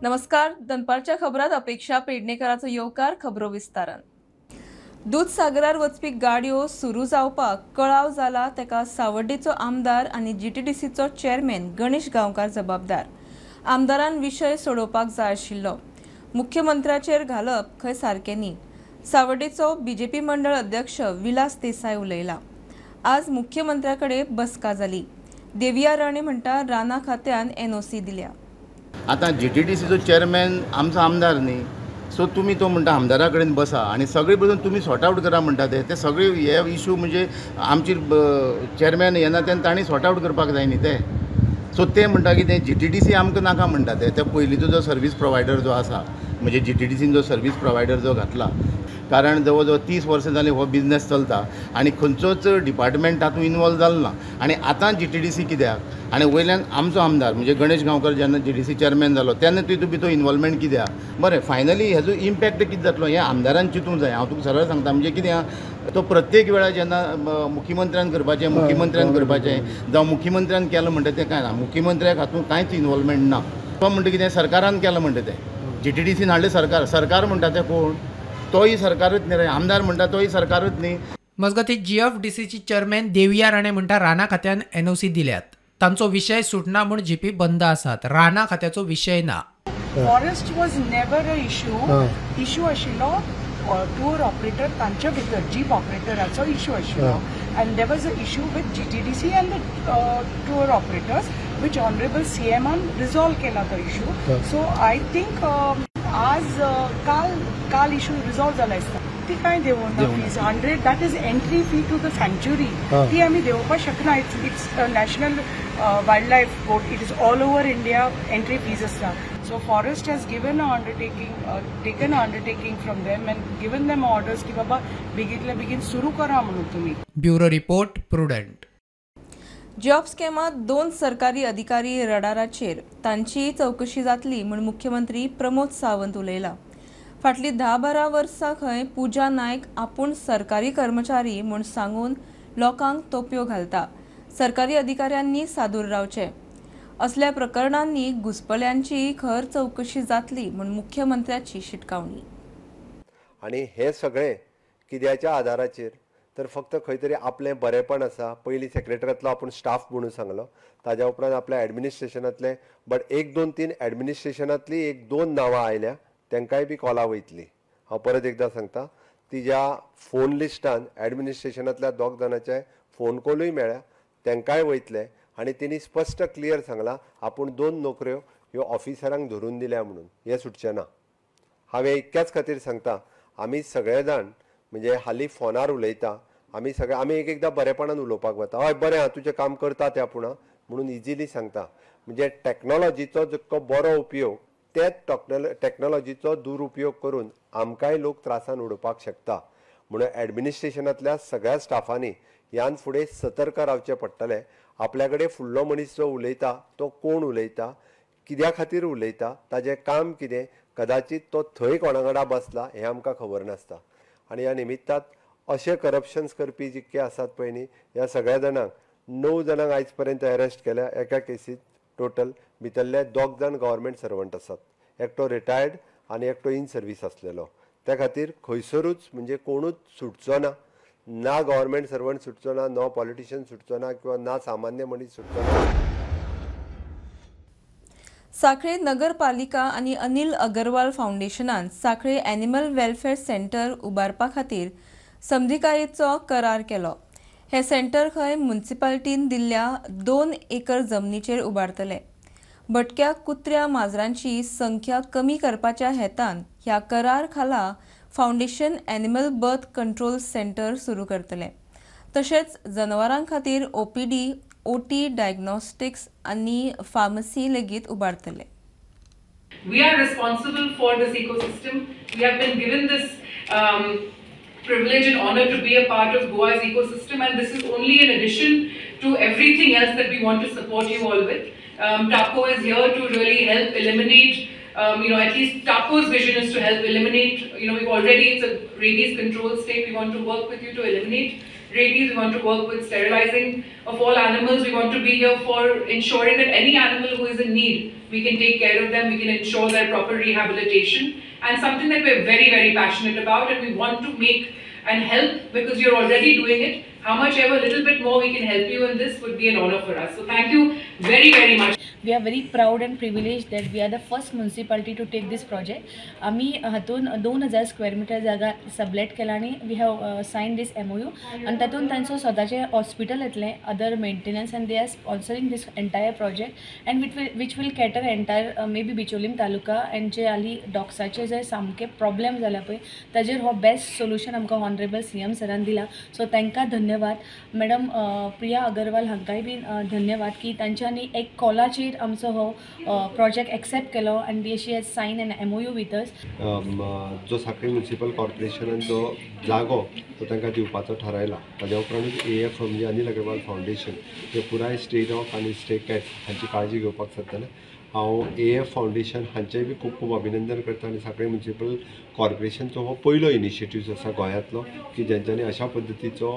नमस्कार. दनपारच्या खबरात अपेक्षा पेडणेकराचो येवकार खबरो विस्तारान. दूधसागरार वचपी गाडयो सुरू जावपाक कळाव जाला तेका सावड्डेचो आमदार आनी जीटीडीसीचो चेअरमॅन गणेश गांवकार जबाबदार. आमदारान विशय सोडोवपाक जाय आशिल्लो. मुख्यमंत्र्याचेर घालप खंय सारकें न्ही. सावड्डेचो बीजेपी मंडळ अध्यक्ष विलास देसाय उलयला. आज मुख्यमंत्र्याकडे बसका जाली. देविया राणे म्हणटा राना खात्यान एनओसी दिल्या. आता जीटीडीसीचो चेअरमॅन आमचो आमदार न्ही, सो तुमी तो म्हणटा आमदारा कडेन बसा आनी सगळे बसून तुमी सॉर्ट आवट करा म्हणटा ते सगळे हे इशू म्हणजे आमची चेअरमॅन येना तेन्ना तांणी सॉर्ट आवट करपाक जाय न्ही ते. सो ते म्हणटा की ते जीटीडीसी आमकां नाका म्हणटा ते पयलींचो जो सर्वीस प्रोवायडर जो आसा म्हणजे जीटीडीसीन जो सर्वीस प्रोवायडर जो घातला, कारण जवळ जवळ 30 वर्सां जाली हो बिझनेस चलता आनी खंयचोच डिपार्टमेंट तातूंत इनवॉल्व जालो ना. आनी आतां जीटीडीसी कित्याक आनी वयल्यान आमचो आमदार म्हणजे गणेश गांवकर जेन्ना जीटीडीसी चेअरमॅन जालो तेन्ना तितून भितर इनवॉल्वमेंट कित्याक. बरें, फायनली हेजो इम्पॅक्ट कितें जातलो हें आमदारान चिंतूंक जाय. हांव तुका सरळ सांगता म्हणजे कितें तो प्रत्येक वेळार जेन्ना मुख्यमंत्र्यान करपाचें जावं मुख्यमंत्र्यान केलें म्हणटा तें कांय ना. मुख्यमंत्र्याक हातूंत कांयच इनवॉल्वमेंट ना. तो म्हणटा कितें सरकारान केलें म्हणटा तें जीटीडीसीन हाडलें सरकार म्हणटा तें कोण, तोय सरकारच न्ही रे. आमदार म्हणटा तोय सरकारच न्ही. मजगती जीएफडीसीची चेअरमॅन देविया राणे म्हणटा राणा खात्यान एनओसी दिल्यात. तांचो विषय सुटना म्हूण जीपी बंद आसात. राणा खात्याचो विषय ना. Forest was never a issue आशिल्लो. टूर ऑपरेटर तांच्या भितर जीप ऑपरेटराचो इशू आशिल्लो and there was a issue with GTDC and the tour operators which honourable सीएमान रिझॉल्व केला तो इशू. सो आय थिंक आज काल इशू रिझॉल्व जाला आसता. ती काय देवना fees 100 that is entry fee to the सँच्युरी. ती आमी देवपाक शकना. It's national wildlife board. It is all over India entry fees आसता. So forest has given an undertaking, taken an undertaking from them and given them orders की बाबा बेगीतल्या बेगीन सुरू करा म्हणून तुम्ही. Bureau report prudent. जॉब स्कॅमात 2 सरकारी अधिकारी रडाराचेर तांची चौकशी जातली म्हूण मुख्यमंत्री प्रमोद सावंत उलयला. फाटली 10-12 वर्सां खंय पुजा नायक आपूण सरकारी कर्मचारी म्हूण सांगून लोकांक तोप्यो घालता. सरकारी अधिकाऱ्यांनी सादूर रावचे. असल्या प्रकरणांनी घुसपल्यांची खर चौकशी जातली म्हूण मुख्यमंत्र्याची शिटकावणी. आणि हे सगळे कित्याच्या आधाराचेर तर फक्त खंय तरी आपलें बरेपण आसा. पयलीं सेक्रेटरींतलो आपूण स्टाफ म्हणून सांगलो, ताज्या उपरांत आपल्या एडमिनिस्ट्रेशनांतले बट 1-2-3 एडमिनिस्ट्रेशनांतली 1-2 नांवां आयल्या, तांकांय बी कॉला वयतली. हांव परत एकदां सांगता, तिज्या फोन लिस्टान एडमिनिस्ट्रेशनांतल्या 2 जाणांचे फोन कॉलूय मेळ्ळ्या, तांकांय वयतले. आनी तेणी स्पश्ट क्लियर सांगलां आपूण 2 नोकऱ्यो ह्यो ऑफिसरांक धरून दिल्या म्हणून. हे सुटचें ना. हांवें इतक्याच खातीर सांगता, आमी सगळे जाण म्हणजे हालीं फोनार उलयता, आमी एकदां बरेपणान उलोवपाक वता. हय बरें हांव तुजें काम करता त्या पुणा म्हणून इजिली सांगता. म्हणजे टॅक्नॉलॉजीचो जितको बरो उपयोग तेच टॅक्नॉलॉजीचो दुरुपयोग करून आमकांय लोक त्रासान उडोवपाक शकता. म्हणून एडमिनिस्ट्रेशनांतल्या सगळ्या स्टाफांनी ह्यान फुडें सतर्क रावचें पडटलें. आपल्या कडेन फुडलो मनीस जो उलयता तो कोण उलयता, कित्या खातीर उलयता, ताजें काम कितें, कदाचित तो थंय कोणा वांगडा बसला हें आमकां खबर नासता. आनी ह्या निमित्तान अशे करप्शन्स करपी जितके आसात पळय न्ही, ह्या सगळ्या जाणांक 9 जाणांक आयज पर्यंत अरेस्ट केल्या. एका केसीत टोटल भितरले 2 जाण गव्हर्मेंट सर्वंट आसात. एकटो रिटायर्ड आनी एकटो इन सर्वीस आसलेलो. त्या खातीर खंयसरूच म्हणजे कोणूच सुटचो ना. ना गव्हर्मेंट सर्वंट सुटचो ना, नो पॉलिटिशियन सुटचो ना किंवा ना सामान्य मनीस सुटचो ना. सांखळे नगरपालिका आनी अनिल अगरवाल फाउंडेशनान सांखळे एनिमल वेलफेअर सेंटर उबारपा खातीर समजिकायेचो करार केलो. हे सेंटर खंय म्युनिसिपालिटीन दिल्ल्या 2 एकर जमनीचेर उबारतले. भटक्या कुत्र्या माजरांची संख्या कमी करपाच्या हेतान ह्या करार खाला foundation animal birth control centre सुरू करतले. तशेंच जनावरां खातीर ओपीडी, ओटी, डायग्नोस्टिक्स आनी फार्मसी लेगीत उबारतले. We are responsible for this ecosystem. We have been given this privilege and honor to be a part of Goa's ecosystem, and this is only in addition to everything else that we want to support you all with. TAPCO is here to really help eliminate, at least TAPCO's vision is to help eliminate, we've already, it's a rabies control state, we want to work with you to eliminate rabies. We want to work with sterilizing of all animals. We want to be here for ensuring that any animal who is in need, we can take care of them, we can ensure their proper rehabilitation, and something that we're very, very passionate about, and we want to make and help because you're already doing it. How much ever little bit more we can help you in this would be an honor for us. So thank you very, very much. We are very proud and privileged that we are the first municipality to take this project. आम्ही हातून 2000 square metre जागा sublet केला आणि we have sign this MOU आणि तातून तांचो स्वताचे hospital येतलें, other maintenance, and they are sponsoring this entire project and which will cater entire may be Bicholim taluka and जे हाली डॉक्साचे जे सामके प्रॉब्लेम जाला पळय ताजेर हो बेस्ट सोल्युशन आमकां ऑनरेबल CM सरान दिला. सो तांकां धन्यवाद. मॅडम प्रिया अगरवाल हांकांय बी धन्यवाद की तांच्यांनी एक कॉलाचेर आमचो हो प्रोजेक्ट एक्सेप्ट केलो आनी she has sign an MOU with us. जो सांखळी म्युनिसिपल कॉर्पोरेशनान जो जागो तो तांकां दिवपाचो थारायला, ताज्या उपरांत AF म्हणजे अनिल अगरवाल फावंडेशन हे पुराय स्टे डॉग आनी स्टे कॅट हांची काळजी घेवपाक सोदताले. हांव AF फावंडेशन हांचेंय बी खूब खूब अभिनंदन करता आनी सांखळी म्युनिसिपल कॉर्पोरेशनचो हो पयलो इनिशिएटीव आसा गोंयांतलो की जेंच्यांनी अशा पद्दतीचो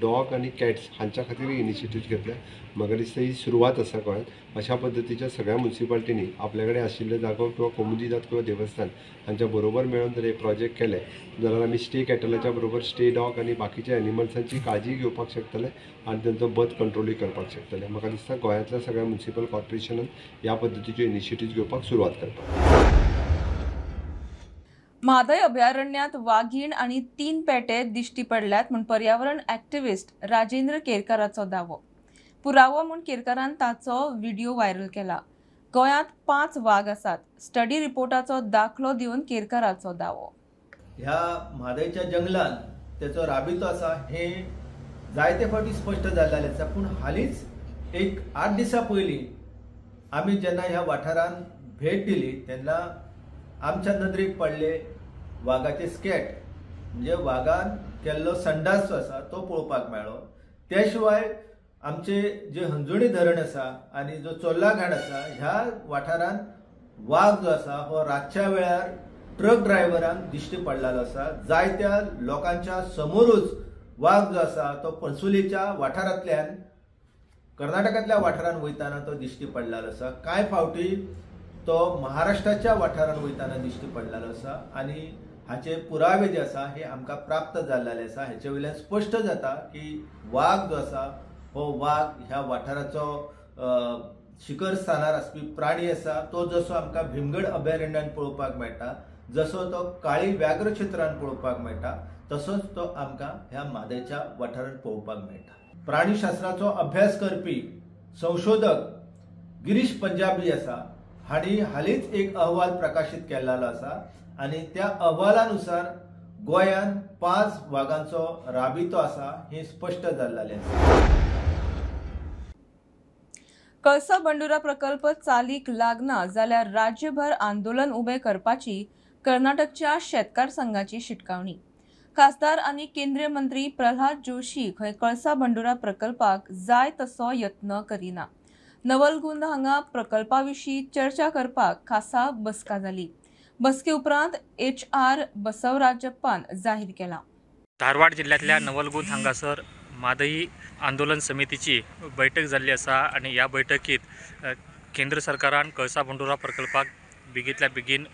डॉग आनी कॅट्स हांच्या खातीर इनिशिएटीव घेतल्या. म्हाका दिसता ही सुरवात आसा गोंयांत. अशा पद्दतीच्या सगळ्या म्युनिसिपालिटींनी आपल्या कडेन आशिल्ले जागो किंवा कोमुदिदाद किंवा देवस्थान हांच्या बरोबर मेळून जर हे प्रोजेक्ट केले जाल्यार आमी स्टे कॅटलाच्या बरोबर स्टे डॉग आनी बाकीच्या एनिमल्सांची काळजी घेवपाक शकतले आनी तांचो बर्थ कंट्रोलूय करपाक शकतले. म्हाका दिसता गोंयांतल्या सगळ्या म्युनिसिपल कॉर्पोरेशनान ह्या पद्दतीच्यो इनिशिएटीव्ज घेवपाक सुरवात करपाक. म्हादय अभयारण्यात वाघीण आणि 3 पेटे दिश्टी पडल्यात म्हूण पर्यावरण ॲक्टिव्हिस्ट राजेंद्र केरकाराचो दावो. पुरावो म्हूण केरकारान ताचो व्हिडिओ व्हायरल केला. गोंयांत 5 वाघ आसात. स्टडी रिपोर्टाचो दाखलो दिवन केरकाराचो दावो. ह्या म्हादयच्या जंगलान त्याचो राबितो आसा हे जायते फावटी स्पश्ट जाल्लेले आसा. पूण हालींच एक 8 दिसां पयलीं आमी जेन्ना ह्या वाठारान भेट दिली तेन्ना आमच्या नदरेक पडले वाघाचे स्केट, म्हणजे वाघान केल्लो संडास जो आसा तो पळोवपाक मेळ्ळो. त्या शिवाय आमचे जे हंजुणी धरण आसा आनी जो चोल्ला घाट आसा ह्या वाठारान वाघ जो आसा हो रातच्या वेळार ट्रक ड्रायव्हरांक दिश्टी पडलेलो आसा. जायत्या लोकांच्या समोरूच वाघ जो आसा तो पंचुलीच्या वाठारांतल्यान कर्नाटकांतल्या वाठारान वयताना तो दिश्टी पडलेलो आसा. कांय फावटी तो महाराष्ट्राच्या वाठारान वयताना दिश्टी पडलेलो आसा आनी हाचे पुरावे जे आसा हे आमकां प्राप्त जाल्लेले आसा. हेचे वयल्यान स्पश्ट जाता की वाघ जो आसा हो वाघ ह्या वाठाराचो शिखर स्थानार आसपी प्राणी आसा. तो जसो आमकां भीमगड अभयारण्यान पळोवपाक मेळटा, जसो तो काळी व्याघ्र क्षेत्रान पळोवपाक मेळटा, तसोच तो आमकां ह्या म्हादयच्या वाठारांत पळोवपाक मेळटा. प्राणीशास्त्राचो अभ्यास करपी संशोधक गिरीश पंजाबी आसा. हांणी हालींच एक अहवाल प्रकाशीत केल्लो आसा आनी त्या अहवालानुसार गोंयांत 5 वाघांचो राबितो आसा हे स्पश्ट जाल्लेले आसा. कळसा बंडुरा प्रकल्प चालीक लागना जाल्यार राज्यभर आंदोलन उबें करपाची कर्नाटकच्या शेतकार संघाची शिटकावणी. खासदार आनी केंद्रीय मंत्री प्रल्हाद जोशी खंय कळसा बंडुरा प्रकल्पाक जाय तसो यत्न करिना. नवलगुंद हांगा प्रकल्पा विशीं चर्चा करपाक खासा बसका जाली. बसके उपरांत HR बसवराजप्पान जाहीर केला. धारवाड जिल्ह्यातल्या नवलगुंद हांगासर म्हादई आंदोलन समितीची बैठक जाल्ली आसा आनी ह्या बैठकीत केंद्र सरकारान कळसा बंडुरा प्रकल्पाक बेगींतल्या बेगीन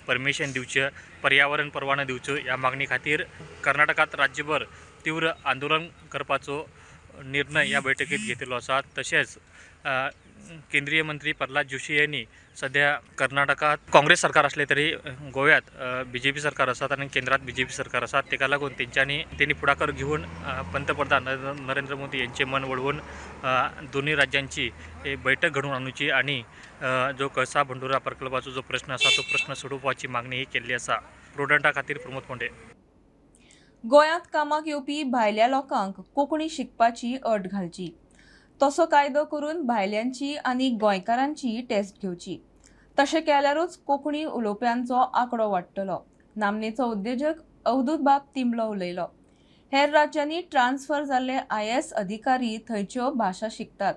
परमिशन दिवचें, पर्यावरण परवानो दिवच्यो ह्या मागणी खातीर कर्नाटकांत राज्यभर तीव्र आंदोलन करपाचो निर्णय ह्या बैठकीत घेतिल्लो आसा. तशेंच केंद्रीय मंत्री प्रल्हाद जोशी यांनी सध्या कर्नाटकात काँग्रेस सरकार असले तरी गोव्यात BJP सरकार असतात आणि केंद्रात BJP सरकार असतात. तेका लागून त्यांनी पुढाकार घेऊन पंतप्रधान नरेंद्र मोदी यांचे मन वळवून दोन्ही राज्यांची बैठक घडवून आणूची आणि जो कळसा बंडुरा प्रकल्पाचो जो प्रश्न असा तो प्रश्न सोडोवपाची मागणी ही केल्ली आसा. प्रुडंटा खातीर प्रमोद फोंडे. गोंयांत कामाक येवपी भायल्या लोकांक कोंकणी शिकपाची अट घालची. तसो कायदो करून भायल्यांची आनी गोंयकारांची टेस्ट घेवची. तशें केल्यारूच कोंकणी उलोवप्यांचो आंकडो वाडटलो. नामनेचो उद्देजक अवधूत बाब तिंबलो उलयलो. हेर राज्यांनी ट्रान्स्फर जाल्ले IAS अधिकारी थंयच्यो भाशा शिकतात.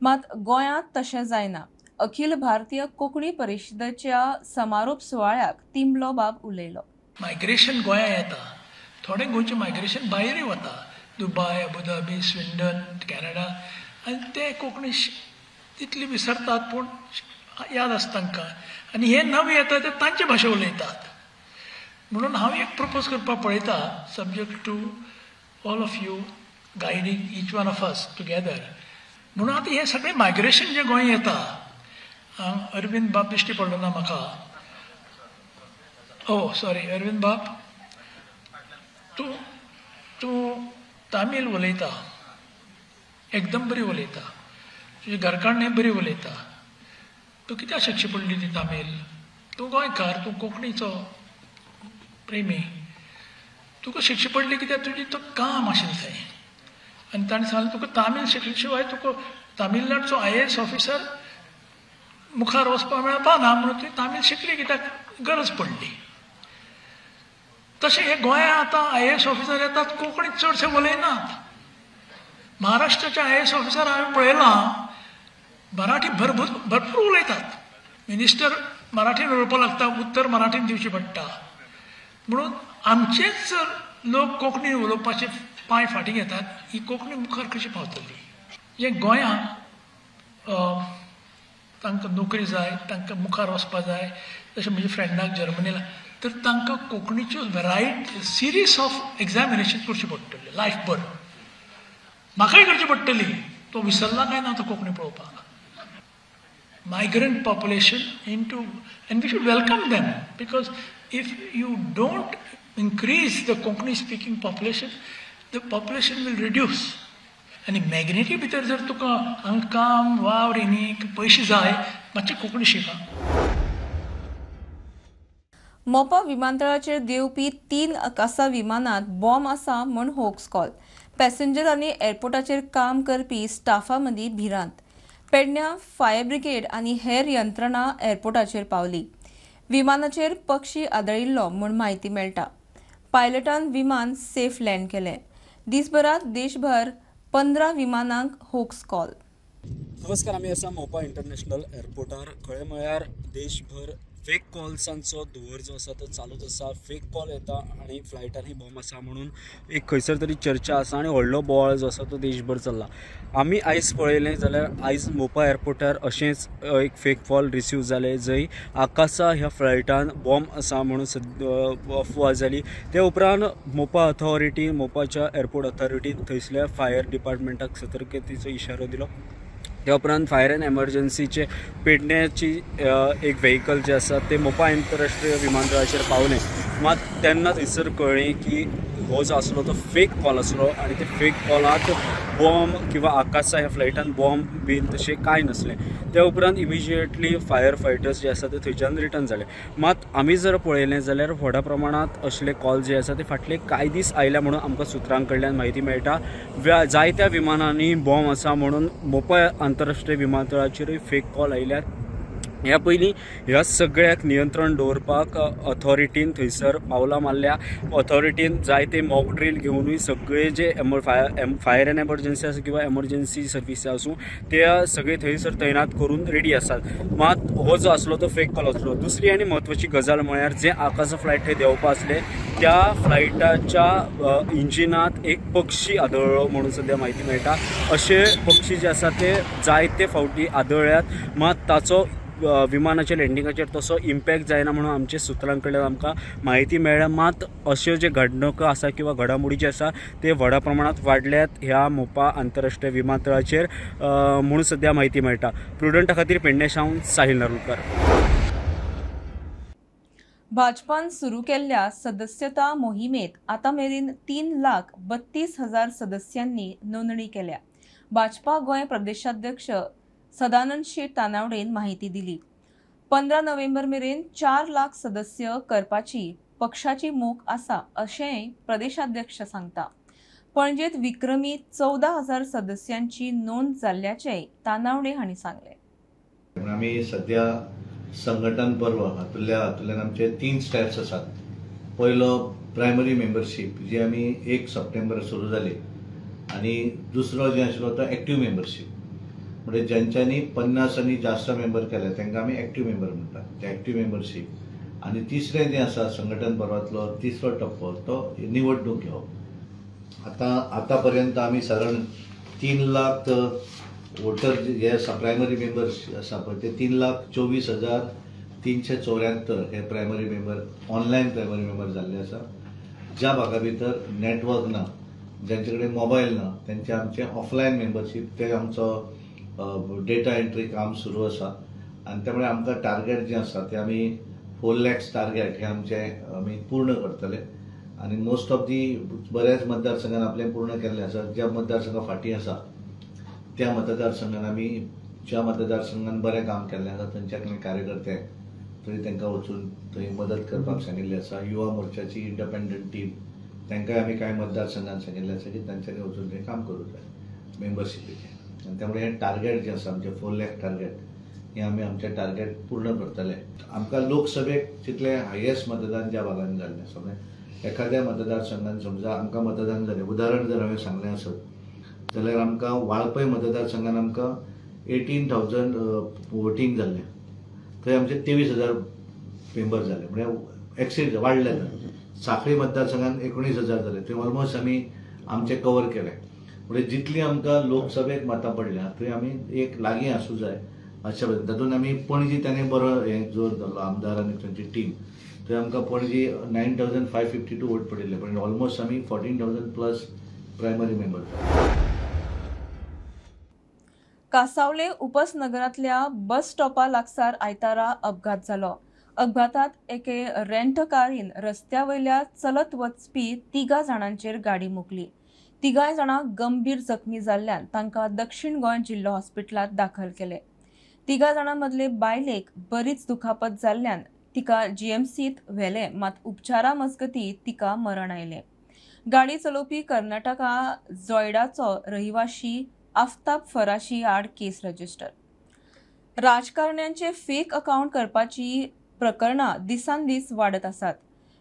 मात गोंयांत तशें जायना. अखिल भारतीय कोंकणी परिशदेच्या समारोप सुवाळ्याक तिंबलो बाब उलयलो. मायग्रेशन गोंया येता थोडे गोंयचे मायग्रेशन भायरूय वता, दुबय, अबुधाबी, स्विडन, कॅनडा, आनी ते कोंकणी तितली विसरतात पूण याद आसता तांकां, आनी हे नवे येता ते तांचे भाशा उलयतात. म्हणून हांव एक प्रपोज करपाक पळयता, subject to all of you guiding each one of us together. म्हणून आतां हे सगळें मायग्रेशन जें गोंय येता, अरविंद बाब दिश्टी पडलो ना म्हाका. सॉरी अरविंद बाब, तूं तामील उलयता, एकदम बरी उलयता, तुजी घरकान्नी बरी उलयता. तूं कित्याक शिकची पडली ती तामील? तूं गोंयकार, तूं कोंकणीचो प्रेमी, तुका शिकची पडली कित्याक तुजी तो काम आशिल्लें थंय. आनी ताणें सांगलें तुका तामील शिकले शिवाय तुका तामिळनाडूचो IAS ऑफिसर मुखार वचपाक मेळपा ना, म्हणून तुवें तामील शिकली कित्याक गरज पडली. तशें हे गोंयांत आतां IAS ऑफिसर येतात कोंकणी चडशे उलयनात. महाराष्ट्राचे IAS ऑफिसर हांवें पळयलां मराठी भरपूर उलयतात. मिनिस्टर मराठीन उलोवपाक लागता, उत्तर मराठीन दिवची पडटा. म्हणून आमचेच जर लोक कोंकणी उलोवपाचे पांय फाटीं घेतात, ही कोंकणी मुखार कशी पावतली? जे गोंयांत तांकां नोकरी जाय, तांकां मुखार वचपाक जाय, जशें म्हज्या फ्रेंडाक जर्मनीला, तर तांकां कोंकणीच्यो वेरायटी सिरीज ऑफ एग्जामिनेशन करची पडटली लायफभर. म्हाकाय करची पडटली. तो विसरला काय ना तो कोंकणी पळोवपाक. migrant population into, and we should welcome them, because if you don't increase the Konkani speaking population, the population will reduce. आणि मॅग्नेटी भितर जर तुका हांगकाम वावरिनीक पयशे जाय, मातशें कोंकणी शिका. मोपा विमानतळाचेर देंवपी 3 अकासा विमानांत बॉम्ब आसा म्हूण होक्स कॉल. पॅसेंजर आनी एअरपोर्टाचेर काम करपी स्टाफा मदीं भिरांत. पेडण्यां फायर ब्रिगेड आनी हेर यंत्रणा एअरपोर्टाचेर पावली. विमानाचेर पक्षी आदळिल्लो म्हूण म्हायती मेळटा. पायलटान विमान सेफ लँड केलें. दिसभरात देशभर 15 विमानांक होक्स कॉल. नमस्कार, आमी आसा मोपा इंटरनॅशनल एअरपोर्टार. कळ्ळें म्हळ्यार देशभर फेक कॉल्सांचो धुंवर जो आसा तो चालूच आसा. फेक कॉल येता आनी फ्लायटांनी बॉम्ब आसा म्हणून एक खंयसर तरी चर्चा आसा आनी व्हडलो बोवाळ जो आसा तो देशभर चल्ला. आमी आयज पळयलें जाल्यार आयज मोपा एअरपोर्टार अशेंच एक फेक कॉल रिसीव जाले, जंय आकासा ह्या फ्लायटान बॉम्ब आसा म्हणून अफवा जाली. ते उपरांत मोपा अथॉरिटी, मोपाच्या एअरपोर्ट अथॉरिटीन थंयसल्या फायर डिपार्टमेंटाक सतर्कतेचो इशारो दिलो. त्या उपरांत फायर एंड एमर्जन्सीचे पेडण्याची एक व्हेहिकल जे आसा ते मोपा आंतरराष्ट्रीय विमानतळाचेर पावलें. मात तेन्ना थंयसर कळ्ळें की हो जो आसलो तो फेक कॉल आसलो आनी ते फेक कॉलांत बॉम्ब किंवा आकासा ह्या फ्लायटान बॉम्ब बीन तशें कांय नसलें. त्या उपरांत इमिजिएटली फायर फायटर्स जे आसा ते थंयच्यान रिटर्न जाले. मात आमी जर पळयलें जाल्यार व्हडा प्रमाणांत असले कॉल जे आसा ते फाटले कांय दीस आयल्या म्हणून आमकां सुत्रां कडल्यान म्हायती मेळटा. जायत्या विमानांनी बॉम्ब आसा म्हणून मोपा आंतरराष्ट्रीय विमानतळाचेरूय फेक कॉल आयल्यात. ह्या पयलीं ह्या सगळ्याक नियंत्रण दवरपाक अथॉरिटीन थंयसर पावलां मारल्या. अथॉरिटीन जायते मॉक ड्रील घेवनूय सगळे जे फायर एंड एमर्जन्सी आसूं किंवा एमर्जन्सी सर्विसी आसूं ते सगळे थंयसर तैनात करून रेडी आसात. मात हो जो आसलो तो फेक कॉल आसलो. दुसरी आनी म्हत्वाची गजाल म्हळ्यार जे आकासा फ्लायट थंय देंवपा आसले त्या फ्लायटाच्या इंजिनांत एक पक्षी आदळ्ळो म्हणून सद्या म्हायती मेळटा. अशे पक्षी जे आसा ते जायते फावटी आदळ्ळ्यात. मात ताचो विमानाच्या लँडिंगाचेर तसो इम्पॅक्ट जायना म्हणून आमच्या सुत्रां कडल्यान आमकां म्हायती मेळ्ळ्या. मात अश्यो जे घडणुको आसा किंवा घडामोडी जे आसा ते व्हडा प्रमाणांत वाडल्यात ह्या मोपा आंतरराष्ट्रीय विमानतळाचेर म्हणून सद्या म्हायती मेळटा. प्रुडंटा खातीर पेडण्यासावन साहिल नार्वेकर. भाजपान सुरू केल्ल्या सदस्यता मोहिमेत आतां मेरेन 3,32,000 सदस्यांनी नोंदणी केल्या. भाजपा गोंय प्रदेशाध्यक्ष सदानंद शेट तानावडेन माहिती दिली. 15 नोव्हेंबर मेरेन 4 लाख सदस्य करपाची पक्षाची मोख आसा अशेंय प्रदेशाध्यक्ष सांगता. पणजेत विक्रमी 14,000 सदस्यांची नोंद जाल्ल्याचेय तानावडे हांणी सांगले. आमी सध्या संघटन पर्व हातूंतल्यान आमचे 3 स्टेप्स आसात. पयलो प्रायमरी मेंबरशीप जी आमी 1 सप्टेंबर सुरू जाली आनी दुसरो जे आशिल्लो तो एक्टिव्ह मेंबरशीप. म्हणजे ज्यांच्यांनी 50 आनी जास्त मेंबर केले तांकां आमी एक्टिव्ह मेंबर म्हणटात. ते एक्टिव्ह मेंबरशीप आणि तिसरें जें आसा संघटन पर्वातलो तिसरो टप्पो तो निवडणूक घेवप. आता पर्यंत आमी साधारण 3 लाख वोटर जे आसा प्रायमरी मेंबर्स आसा पळय ते 3,24,374 हे primary member online primary member जाल्ले आसा. ज्या भागा भितर नेटवर्क ना, ज्यांचे कडेन मोबायल ना, त्यांचे आमचे ऑफलायन मेंबरशीप ते आमचो डेटा एंट्री काम सुरू आसा. आणि त्यामुळे आमकां टार्गेट जें आसा ते आमी 4 lakhs टार्गेट हे आमचे आमी पूर्ण करतले. आणि मोस्ट ऑफ दी बऱ्याच मतदारसंघात आपले पूर्ण केल्ले आसा. ज्या मतदारसंघा फाटीं आसा त्या मतदारसंघात आमी ज्या मतदारसंघात बरें काम केल्लें आसा थंयच्याकले कार्यकर्ते थंय तांकां वचून थंय मदत करपाक सांगिल्ली आसा. युवा मोर्चाची इंडिपेंडंट टीम तांकांय आमी कांय मतदारसंघात सांगिल्लें आसा की तांच्यांनी वचून थंय काम करूंक जाय मेंबरशिपीचें. आनी त्यामुळे हे टार्गेट जें आसा आमचें 4 lakh टार्गेट हे आमी आमचे टार्गेट पूर्ण करतले. आमकां लोकसभेक तितले हायेस्ट मतदान ज्या भागांत जाल्लें आसा म्हणजे एखाद्या मतदारसंघात समजा आमकां मतदान जालें, उदाहरण जर हांवें सांगलें आसत जाल्यार आमकां वाळपय मतदारसंघात आमकां 18,000 वोटींग जाल्लें. थंय आमचे 23,000 मेंबर जाले म्हणजे एक्सीड वाडले. सांखळी मतदारसंघात 19,000 जाले. थंय ऑलमोस्ट आमी आमचे कवर केले. म्हणजे जितली आमकां लोकसभेक मतां पडल्या थंय आमी एक लागीं आसूं जाय अशा पद्दतीन. तातूंत आमी पणजी ताणें बरो हें जोर धरलो आमदार आनी तांची टीम. थंय आमकां पणजी 9,552 वोट पडिल्ले पण ऑलमोस्ट आमी 14,000 प्लस प्रायमरी मेंबर. कासावले उपसनगरांतल्या बस स्टॉपा लागसार आयतारा अपघात जालो. अपघातात एके रेंट कारीन रस्त्या वयल्या चलत वचपी 3 जाणांचेर गाडी मुकली. 3 जाणां गंभीर जखमी जाल्ल्यान तांकां दक्षिण गोंय जिल्लो हॉस्पिटलांत दाखल केले. 3 जाणां मदले बायलेक बरीच दुखापत जाल्ल्यान तिका जीएमसीत व्हेले, मात उपचारा मजगतीं तिका मरण आयलें. गाडी चलोवपी कर्नाटका जोयडाचो रहिवाशी आफ्ताब फराशी आड केस रजिस्टर. राजकारण्यांचे फेक अकाउंट करपाची प्रकरणां दिसान दीस वाडत आसात.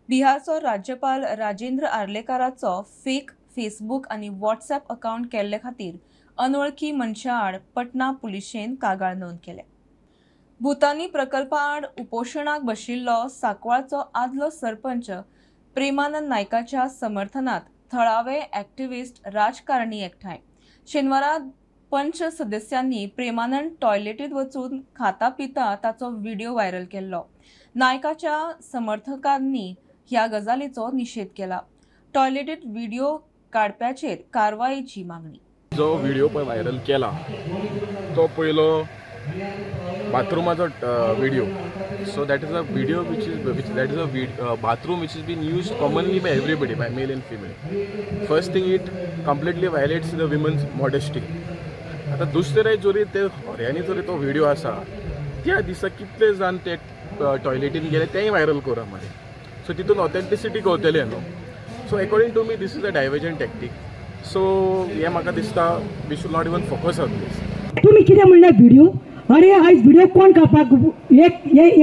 बिहारचो राज्यपाल राजेंद्र आर्लेकाराचो फेक फेसबूक आनी व्हॉट्सॲप अकाउंट केल्ले खातीर अनवळखी मनशा आड पटना पुलिशेन कागाळ नोंद केले. भुतानी प्रकल्पा आड उपोशणाक बशिल्लो सांकवाळचो आदलो सरपंच प्रेमानंद नायकाच्या समर्थनात थळावे एक्टिव्हिस्ट राजकारणी एकठांय. शेनवारा पंच सदस्यांनी प्रेमानंद टॉयलेटीत वचून खाता पिता ताचो व्हिडिओ व्हायरल केल्लो. नायकाच्या समर्थकांनी ह्या गजालीचो निषेध केला. टॉयलेटीत व्हिडिओ काडप्याचेर कारवायेची मागणी. जो व्हिडिओ पळय व्हायरल केला तो पयलो बाथरूमाचो video. So that is a video that is a bathroom which is been use commonly by everybody, by male and female. First thing it completely violates the women's modesty. आतां दुसरे जोरी ते हऱ्यांनी जरी तो व्हिडिओ आसा त्या दिसा कितले जाण ते टॉयलेटीन गेले तेंय व्हायरल करा मरे. सो तितून ऑथेंटिसिटी कळटली न्हू. So according to me this is a diversion tactic. So हे म्हाका दिसता we should not even focus on this. तुम्ही कितें म्हणल्यार व्हिडिओ अरे आयज व्हिडिओ कोण काडपाक हे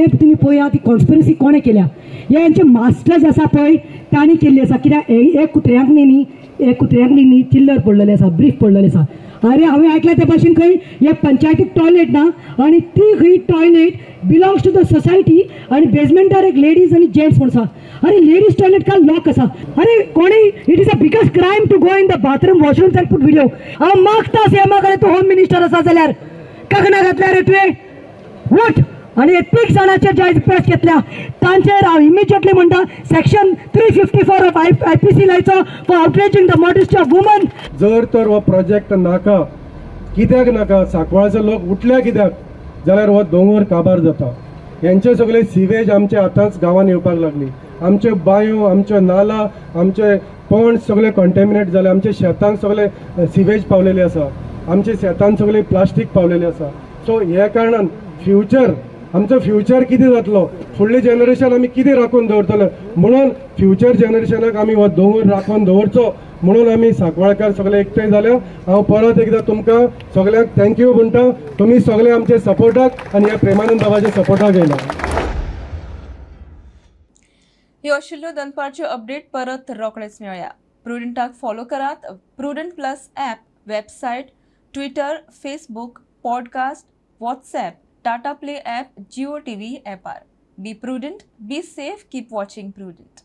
तुम्ही पळया ती कॉन्स्पिरसी कोणे केल्या. हे मास्टर्स आसा पळय तांणी केल्ली आसा. कित्याक एक कुत्र्यांक न्ही चिल्लर पडलेले आसा, ब्रीफ पडलेले आसा. अरे हांवें आयकल्या ते भाशेन खंय हे पंचायतीक टॉयलेट ना आनी ती खंय toilet belongs to the society आनी बेजमेंटार एक लेडीज आनी जेंट्स म्हणून आसा. अरे लेडीज टॉयलेट का लॉक आसा. अरे कोणी it is a biggest crime to go in the bathroom washrooms and put video. हांव मागता सीएमा कडेन तूं होम मिनिस्टर आसा जाल्यार कागना घातल्या रे तुवें वोट आनी 30 जाणांचेर जे प्रेस घेतल्या तांचेर हांव इमिजिएटली म्हणटा सेक्शन 354 ऑफ IPC लायचो for outraging the modesty of woman. जर तर हो प्रोजेक्ट नाका, कित्याक नाका, सांकवाळचे लोक उठल्या कित्याक जाल्यार हो दोंगर काबार जाता. यांचे सगळे सिवेज आमचे आतांच गांवांत येवपाक लागली. आमचे बांयो, आमचे नाला, आमचे पॉण्ड सगळे कंटेमिनेट जाले. आमचे शेतांक सगळे सिवेज पावलेले आसा. आमचे शेतांत सगळे प्लास्टीक पावलेले आसा. सो हे कारणान फ्युचर आमचो फ्युचर कितें जातलो, फुडले जनरेशन आमी कितें राखून दवरतले म्हणून फ्युचर जनरेशनाक आमी हो दोंगर राखून दवरचो म्हणून आमी सांकवाळकार सगळे एकठांय जाल्या. हांव परत एकदां तुमकां सगळ्यांक थँक्यू म्हणटा. तुमी सगळे आमचे सपोर्टाक आनी ह्या प्रेमानंद बाबाच्या सपोर्टाक येयला. ह्यो आशिल्ल्यो दनपारच्यो अपडेट परत रोखडेच मेळया. प्रुडंटाक फॉलो करात. Prudent plus app, website, Twitter, Facebook, podcast, WhatsApp, Tata play app, Jio TV ॲपार. Be prudent, be safe, keep watching Prudent.